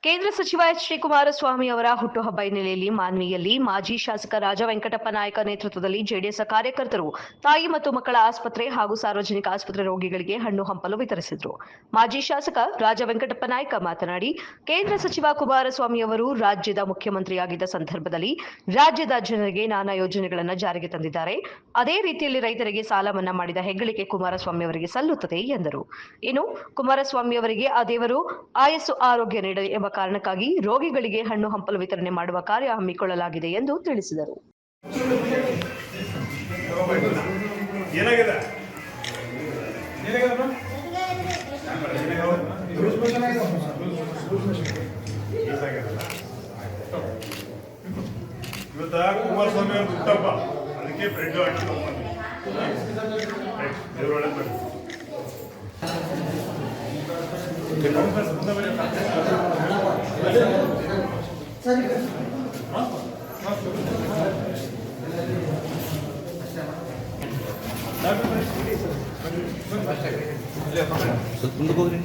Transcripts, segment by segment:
ಕೇಂದ್ರ ಸಚಿವ ಎಚ್.ಡಿ. ಕುಮಾರಸ್ವಾಮಿ ಅವರ ಹುಟ್ಟುಹಬ್ಬ ಹಿನ್ನೆಲೆಯಲ್ಲಿ ಮಾನ್ವಿಯಲ್ಲಿ ಮಾಜಿ ಶಾಸಕ ರಾಜ ವೆಂಕಟಪ್ಪ ನಾಯಕ ನೇತೃತ್ವದಲ್ಲಿ ಜೆಡಿಎಸ್ ಕಾರ್ಯಕರ್ತರು ತಾಯಿ ಮತ್ತು ಮಕ್ಕಳ ಆಸ್ಪತ್ರೆ ಹಾಗೂ ಸಾರ್ವಜನಿಕ ಆಸ್ಪತ್ರೆ ರೋಗಿಗಳಿಗೆ ಹಣ್ಣು ಹಂಪಲು ವಿತರಿಸಿದರು. ಮಾಜಿ ಶಾಸಕ ರಾಜ ವೆಂಕಟಪ್ಪ ನಾಯಕ ಮಾತನಾಡಿ, ಕೇಂದ್ರ ಸಚಿವ ಕುಮಾರಸ್ವಾಮಿ ಅವರು ರಾಜ್ಯದ ಮುಖ್ಯಮಂತ್ರಿಯಾಗಿದ್ದ ಸಂದರ್ಭದಲ್ಲಿ ರಾಜ್ಯದ ಜನರಿಗೆ ನಾನಾ ಯೋಜನೆಗಳನ್ನು ಜಾರಿಗೆ ತಂದಿದ್ದಾರೆ. ಅದೇ ರೀತಿಯಲ್ಲಿ ರೈತರಿಗೆ ಸಾಲ ಮನ್ನಾ ಮಾಡಿದ ಹೆಗ್ಗಳಿಕೆ ಕುಮಾರಸ್ವಾಮಿ ಅವರಿಗೆ ಸಲ್ಲುತ್ತದೆ ಎಂದರು. ಇನ್ನು ಕುಮಾರಸ್ವಾಮಿ ಅವರಿಗೆ ಆ ದೇವರು ಆಯಸ್ಸು ಆರೋಗ್ಯ ನೀಡಲಿ ಎಂಬ ಕಾರಣಕ್ಕಾಗಿ ರೋಗಿಗಳಿಗೆ ಹಣ್ಣು ಹಂಪಲು ವಿತರಣೆ ಮಾಡುವ ಕಾರ್ಯ ಹಮ್ಮಿಕೊಳ್ಳಲಾಗಿದೆ ಎಂದು ತಿಳಿಸಿದರು. ಕುಮಾರಸ್ವಾಮಿ ಅವರು ಹುಟ್ಟಪ್ಪ, ಅದಕ್ಕೆ ಬ್ರೆಡ್ ಸ್ವಲ್ಪ ಮುಂದಕ್ಕೆ ಹೋಗ್ರಿ.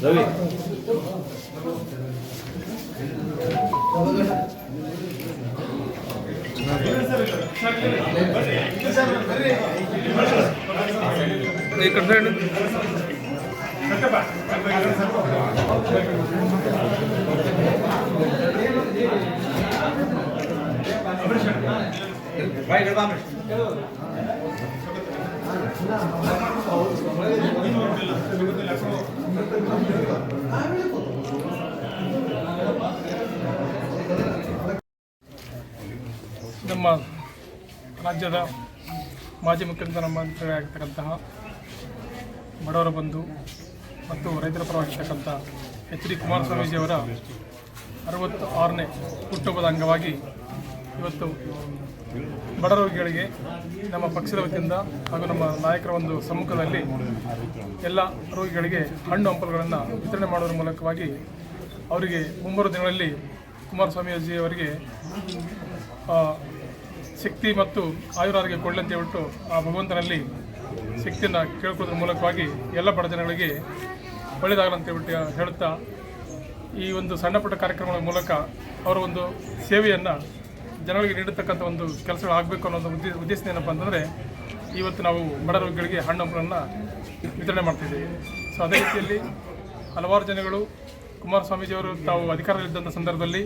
ರವಿ ನಮ್ಮ ರಾಜ್ಯದ ಮಾಜಿ ಮುಖ್ಯಮಂತ್ರಿಯಾಗಿರ್ತಕ್ಕಂತಹ ಬಡವರ ಬಂಧು ಮತ್ತು ರೈತರ ಪರವಾಗಿರ್ತಕ್ಕಂಥ ಎಚ್.ಡಿ. ಕುಮಾರಸ್ವಾಮೀಜಿಯವರ 66ನೇ ಹುಟ್ಟುಹಬ್ಬದ ಅಂಗವಾಗಿ ಇವತ್ತು ಬಡ ರೋಗಿಗಳಿಗೆ ನಮ್ಮ ಪಕ್ಷದ ವತಿಯಿಂದ ಹಾಗೂ ನಮ್ಮ ನಾಯಕರ ಒಂದು ಸಮ್ಮುಖದಲ್ಲಿ ಎಲ್ಲ ರೋಗಿಗಳಿಗೆ ಹಣ್ಣು ಹಂಪಲುಗಳನ್ನು ವಿತರಣೆ ಮಾಡುವ ಮೂಲಕವಾಗಿ ಅವರಿಗೆ ಮುಂಬರುವ ದಿನಗಳಲ್ಲಿ ಕುಮಾರಸ್ವಾಮೀಜಿ ಅವರಿಗೆ ಶಕ್ತಿ ಮತ್ತು ಆಯುರಾರೋಗ್ಯ ಕೊಡಲಿ ಅಂತ ಹೇಳ್ಬಿಟ್ಟು ಆ ಭಗವಂತನಲ್ಲಿ ಶಕ್ತಿಯನ್ನು ಕೇಳ್ಕೊಳ್ಳೋದ್ರ ಮೂಲಕವಾಗಿ ಎಲ್ಲ ಬಡ ಜನಗಳಿಗೆ ಒಳ್ಳೆಯದಾಗಲಿ ಅಂತ ಹೇಳ್ಬಿಟ್ಟು ಹೇಳುತ್ತಾ ಈ ಒಂದು ಸಣ್ಣ ಪುಟ್ಟ ಕಾರ್ಯಕ್ರಮಗಳ ಮೂಲಕ ಅವರ ಒಂದು ಸೇವೆಯನ್ನು ಜನಗಳಿಗೆ ನೀಡತಕ್ಕಂಥ ಒಂದು ಕೆಲಸಗಳು ಆಗಬೇಕು ಅನ್ನೋ ಒಂದು ಉದ್ದೇಶ ಏನಪ್ಪ ಅಂತಂದರೆ ಇವತ್ತು ನಾವು ಬಡ ರೋಗಿಗಳಿಗೆ ಹಣ್ಣು ಹಂಪಲನ್ನು ವಿತರಣೆ ಮಾಡ್ತಿದ್ದೀವಿ. ಸೊ ಅದೇ ರೀತಿಯಲ್ಲಿ ಹಲವಾರು ಜನಗಳು ಕುಮಾರಸ್ವಾಮೀಜಿಯವರು ತಾವು ಅಧಿಕಾರದಲ್ಲಿದ್ದಂಥ ಸಂದರ್ಭದಲ್ಲಿ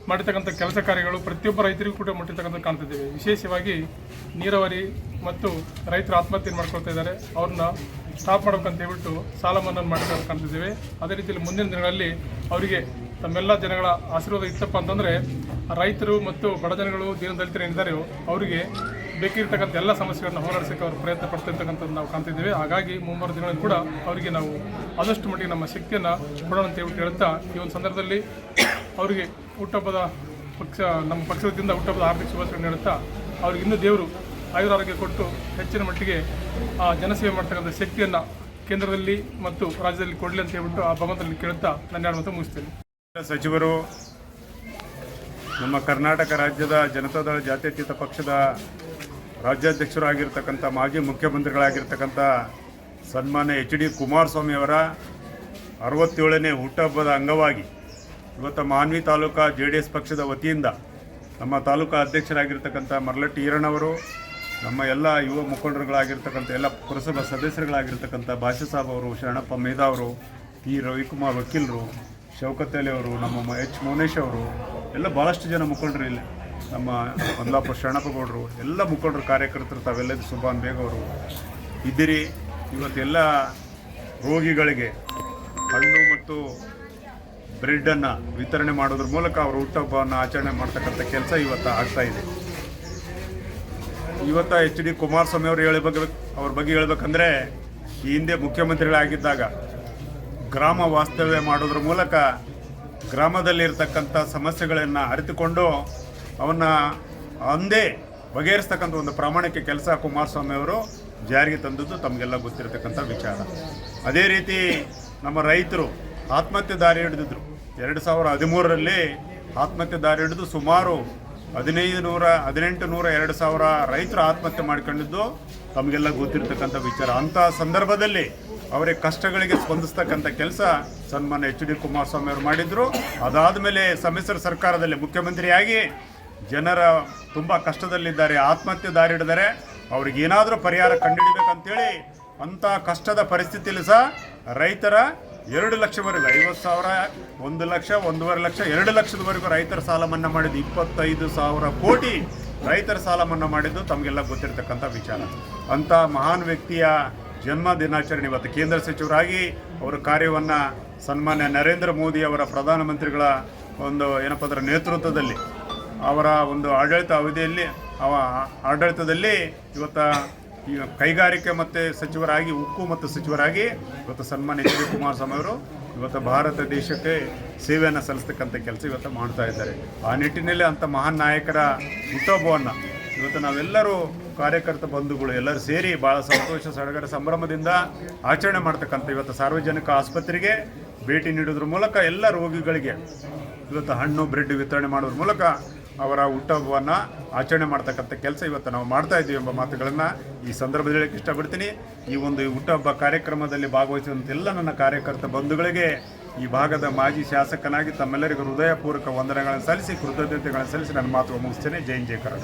ಮಾಡಿರ್ತಕ್ಕಂಥ ಕೆಲಸ ಕಾರ್ಯಗಳು ಪ್ರತಿಯೊಬ್ಬ ರೈತರಿಗೂ ಕೂಡ ಮುಟ್ಟಿರ್ತಕ್ಕಂಥ ಕಾಣ್ತಿದ್ದೇವೆ. ವಿಶೇಷವಾಗಿ ನೀರಾವರಿ ಮತ್ತು ರೈತರು ಆತ್ಮಹತ್ಯೆ ಮಾಡ್ಕೊಳ್ತಾ ಇದ್ದಾರೆ, ಅವ್ರನ್ನ ಸ್ಟಾಪ್ ಮಾಡ್ಬೇಕಂತ ಹೇಳ್ಬಿಟ್ಟು ಸಾಲ ಮನ್ನಾ ಮಾಡಿರೋದು ಕಾಣ್ತಿದ್ದೇವೆ. ಅದೇ ರೀತಿಯಲ್ಲಿ ಮುಂದಿನ ದಿನಗಳಲ್ಲಿ ಅವರಿಗೆ ತಮ್ಮೆಲ್ಲ ಜನಗಳ ಆಶೀರ್ವಾದ ಇತ್ತಪ್ಪ ಅಂತಂದರೆ ರೈತರು ಮತ್ತು ಬಡ ಜನಗಳು ದೀನದಲಿತರು ಏನಿದ್ದಾರೆ ಅವರಿಗೆ ಬೇಕಿರ್ತಕ್ಕಂಥ ಎಲ್ಲ ಸಮಸ್ಯೆಗಳನ್ನು ಹೋರಾಡಿಸೋಕ್ಕೆ ಅವರು ಪ್ರಯತ್ನ ಪಡ್ತಿರ್ತಕ್ಕಂಥದ್ದು ನಾವು ಕಾಣ್ತಿದ್ದೇವೆ. ಹಾಗಾಗಿ ಮುಂಬರುವ ದಿನಗಳಲ್ಲಿ ಕೂಡ ಅವರಿಗೆ ನಾವು ಆದಷ್ಟು ಮಟ್ಟಿಗೆ ನಮ್ಮ ಶಕ್ತಿಯನ್ನು ಕೊಡೋಣ ಅಂತ ಹೇಳ್ಬಿಟ್ಟು ಹೇಳ್ತಾ ಈ ಒಂದು ಸಂದರ್ಭದಲ್ಲಿ ಅವರಿಗೆ ಹುಟ್ಟುಹಬ್ಬದ ನಮ್ಮ ಪಕ್ಷದಿಂದ ಹುಟ್ಟುಹಬ್ಬದ ಹಾರ್ದಿಕ ಶುಭಾಶಯ ನೀಡುತ್ತಾ ಅವ್ರಿಗೆ ಇನ್ನೂ ದೇವರು ಆಯುರಾರೋಗ್ಯ ಕೊಟ್ಟು ಹೆಚ್ಚಿನ ಮಟ್ಟಿಗೆ ಆ ಜನಸೇವೆ ಮಾಡ್ತಕ್ಕಂಥ ಶಕ್ತಿಯನ್ನು ಕೇಂದ್ರದಲ್ಲಿ ಮತ್ತು ರಾಜ್ಯದಲ್ಲಿ ಕೊಡಲಿ ಅಂತ ಹೇಳ್ಬಿಟ್ಟು ಆ ಭಗವಂತನಲ್ಲಿ ಕೇಳುತ್ತಾ ನನ್ನ ಮಾತು ಮುಗಿಸ್ತೇನೆ. ಸಚಿವರು, ನಮ್ಮ ಕರ್ನಾಟಕ ರಾಜ್ಯದ ಜನತಾದಳ ಜಾತ್ಯತೀತ ಪಕ್ಷದ ರಾಜ್ಯಾಧ್ಯಕ್ಷರಾಗಿರ್ತಕ್ಕಂಥ ಮಾಜಿ ಮುಖ್ಯಮಂತ್ರಿಗಳಾಗಿರ್ತಕ್ಕಂಥ ಸನ್ಮಾನ್ಯ ಎಚ್.ಡಿ. ಕುಮಾರಸ್ವಾಮಿ ಅವರ 67ನೇ ಹುಟ್ಟುಹಬ್ಬದ ಅಂಗವಾಗಿ ಇವತ್ತು ಮಾನ್ವಿ ತಾಲೂಕಾ JDS ಪಕ್ಷದ ವತಿಯಿಂದ ನಮ್ಮ ತಾಲೂಕಾ ಅಧ್ಯಕ್ಷರಾಗಿರ್ತಕ್ಕಂಥ ಮರಳಟ್ಟಿ ಈರಣ್ಣವರು, ನಮ್ಮ ಎಲ್ಲ ಯುವ ಮುಖಂಡರುಗಳಾಗಿರ್ತಕ್ಕಂಥ ಎಲ್ಲ ಪುರಸಭಾ ಸದಸ್ಯರುಗಳಾಗಿರ್ತಕ್ಕಂಥ ಭಾಷೆ ಸಾಬ್ ಅವರು, ಶರಣಪ್ಪ ಮೇಧಾ ಅವರು, ಟಿ ರವಿಕುಮಾರ್ ವಕೀಲರು, ಶೌಕತ್ ಅಲಿ ಅವರು, ನಮ್ಮ ಎಚ್ ಮೌನೇಶ್ ಅವರು, ಎಲ್ಲ ಭಾಳಷ್ಟು ಜನ ಮುಖಂಡರು ಇಲ್ಲಿ, ನಮ್ಮ ಮಲ್ಲಾಪುರ ಶರಣಪ್ಪ ಗೌಡರು, ಎಲ್ಲ ಮುಖಂಡರು ಕಾರ್ಯಕರ್ತರು ತಾವೆಲ್ಲದು ಸುಭಾನ್ ಬೇಗ್ ಅವರು ಇದ್ದೀರಿ. ಇವತ್ತೆಲ್ಲ ರೋಗಿಗಳಿಗೆ ಹಣ್ಣು ಮತ್ತು ಬ್ರೆಡ್ಡನ್ನು ವಿತರಣೆ ಮಾಡೋದ್ರ ಮೂಲಕ ಅವರ ಹುಟ್ಟುಹಬ್ಬವನ್ನು ಆಚರಣೆ ಮಾಡ್ತಕ್ಕಂಥ ಕೆಲಸ ಇವತ್ತು ಆಗ್ತಾಯಿದೆ. ಇವತ್ತು ಎಚ್.ಡಿ. ಕುಮಾರಸ್ವಾಮಿ ಅವ್ರ ಬಗ್ಗೆ ಹೇಳ್ಬೇಕಂದ್ರೆ, ಈ ಹಿಂದೆ ಮುಖ್ಯಮಂತ್ರಿಗಳಾಗಿದ್ದಾಗ ಗ್ರಾಮ ವಾಸ್ತವ್ಯ ಮಾಡೋದ್ರ ಮೂಲಕ ಗ್ರಾಮದಲ್ಲಿರ್ತಕ್ಕಂಥ ಸಮಸ್ಯೆಗಳನ್ನು ಅರಿತುಕೊಂಡು ಅವನ್ನ ಅಂದೇ ಬಗೆಹರಿಸ್ತಕ್ಕಂಥ ಒಂದು ಪ್ರಾಮಾಣಿಕ ಕೆಲಸ ಕುಮಾರಸ್ವಾಮಿ ಅವರು ಜಾರಿಗೆ ತಂದದ್ದು ತಮಗೆಲ್ಲ ಗೊತ್ತಿರತಕ್ಕಂಥ ವಿಚಾರ. ಅದೇ ರೀತಿ ನಮ್ಮ ರೈತರು ಆತ್ಮಹತ್ಯೆ ದಾರಿ ಹಿಡಿದಿದ್ರು. 2013ರಲ್ಲಿ ಆತ್ಮಹತ್ಯೆ ದಾರಿ ಹಿಡಿದು ಸುಮಾರು 1800-2000 ರೈತರು ಆತ್ಮಹತ್ಯೆ ಮಾಡ್ಕೊಂಡಿದ್ದು ತಮಗೆಲ್ಲ ಗೊತ್ತಿರತಕ್ಕಂಥ ವಿಚಾರ. ಅಂಥ ಸಂದರ್ಭದಲ್ಲಿ ಅವರ ಕಷ್ಟಗಳಿಗೆ ಸ್ಪಂದಿಸ್ತಕ್ಕಂಥ ಕೆಲಸ ಸನ್ಮಾನ್ಯ ಎಚ್ ಡಿ ಕುಮಾರಸ್ವಾಮಿ ಅವರು ಮಾಡಿದರು. ಅದಾದ ಮೇಲೆ ಸಮ್ಮಿಶ್ರ ಸರ್ಕಾರದಲ್ಲಿ ಮುಖ್ಯಮಂತ್ರಿಯಾಗಿ ಜನರ ತುಂಬ ಕಷ್ಟದಲ್ಲಿದ್ದಾರೆ, ಆತ್ಮಹತ್ಯೆ ದಾರಿ ಹಿಡಿದರೆ ಅವ್ರಿಗೆ ಏನಾದರೂ ಪರಿಹಾರ ಕಂಡುಹಿಡಬೇಕಂತೇಳಿ ಅಂಥ ಕಷ್ಟದ ಪರಿಸ್ಥಿತಿಯಲ್ಲಿ ಸಹ ರೈತರ 2 ಲಕ್ಷವರೆಗೂ 50,000, 1 ಲಕ್ಷ, 1.5 ಲಕ್ಷ, 2 ಲಕ್ಷದವರೆಗೂ ರೈತರ ಸಾಲ ಮನ್ನಾ ಮಾಡಿದ್ದು 25,000 ಕೋಟಿ ರೈತರ ಸಾಲ ಮನ್ನಾ ಮಾಡಿದ್ದು ತಮಗೆಲ್ಲ ಗೊತ್ತಿರತಕ್ಕಂಥ ವಿಚಾರ. ಅಂಥ ಮಹಾನ್ ವ್ಯಕ್ತಿಯ ಜನ್ಮ ದಿನಾಚರಣೆ ಇವತ್ತು ಕೇಂದ್ರ ಸಚಿವರಾಗಿ ಅವರ ಕಾರ್ಯವನ್ನು ಸನ್ಮಾನ್ಯ ನರೇಂದ್ರ ಮೋದಿ ಅವರ ಪ್ರಧಾನಮಂತ್ರಿಗಳ ಒಂದು ನೇತೃತ್ವದಲ್ಲಿ ಅವರ ಒಂದು ಆಡಳಿತದಲ್ಲಿ ಇವತ್ತು ಈ ಕೈಗಾರಿಕೆ ಮತ್ತು ಸಚಿವರಾಗಿ, ಉಕ್ಕು ಮತ್ತು ಸಚಿವರಾಗಿ ಇವತ್ತು ಸನ್ಮಾನ್ಯ ಎಚ್ ಡಿ ಕುಮಾರಸ್ವಾಮಿ ಅವರು ಇವತ್ತು ಭಾರತ ದೇಶಕ್ಕೆ ಸೇವೆಯನ್ನು ಸಲ್ಲಿಸ್ತಕ್ಕಂಥ ಕೆಲಸ ಇವತ್ತು ಮಾಡ್ತಾ ಇದ್ದಾರೆ. ಆ ನಿಟ್ಟಿನಲ್ಲಿ ಅಂಥ ಮಹಾನ್ ನಾಯಕರ ಹುಟ್ಟುಹಬ್ಬವನ್ನು ಇವತ್ತು ನಾವೆಲ್ಲರೂ ಕಾರ್ಯಕರ್ತ ಬಂಧುಗಳು ಎಲ್ಲರೂ ಸೇರಿ ಭಾಳ ಸಂತೋಷ, ಸಡಗರ, ಸಂಭ್ರಮದಿಂದ ಆಚರಣೆ ಮಾಡ್ತಕ್ಕಂಥ ಇವತ್ತು ಸಾರ್ವಜನಿಕ ಆಸ್ಪತ್ರೆಗೆ ಭೇಟಿ ನೀಡೋದ್ರ ಮೂಲಕ ಎಲ್ಲ ರೋಗಿಗಳಿಗೆ ಇವತ್ತು ಹಣ್ಣು ಬ್ರೆಡ್ ವಿತರಣೆ ಮಾಡೋದ್ರ ಮೂಲಕ ಅವರ ಹುಟ್ಟುಹಬ್ಬವನ್ನು ಆಚರಣೆ ಮಾಡ್ತಕ್ಕಂಥ ಕೆಲಸ ಇವತ್ತು ನಾವು ಮಾಡ್ತಾ ಇದ್ದೀವಿ ಎಂಬ ಮಾತುಗಳನ್ನು ಈ ಸಂದರ್ಭದಲ್ಲಿ ಹೇಳಕ್ಕೆ ಇಷ್ಟಪಡ್ತೀನಿ. ಈ ಒಂದು ಹುಟ್ಟುಹಬ್ಬ ಕಾರ್ಯಕ್ರಮದಲ್ಲಿ ಭಾಗವಹಿಸಿದಂಥ ಎಲ್ಲ ನನ್ನ ಕಾರ್ಯಕರ್ತ ಬಂಧುಗಳಿಗೆ ಈ ಭಾಗದ ಮಾಜಿ ಶಾಸಕನಾಗಿ ತಮ್ಮೆಲ್ಲರಿಗೂ ಹೃದಯಪೂರ್ವಕ ವಂದನೆಗಳನ್ನು ಸಲ್ಲಿಸಿ, ಕೃತಜ್ಞತೆಗಳನ್ನು ಸಲ್ಲಿಸಿ ನನ್ನ ಮಾತು ಮುಗಿಸ್ತೇನೆ. ಜೈ ಹಿಂದ್, ಜೈ ಕರ್ನಾಟಕ.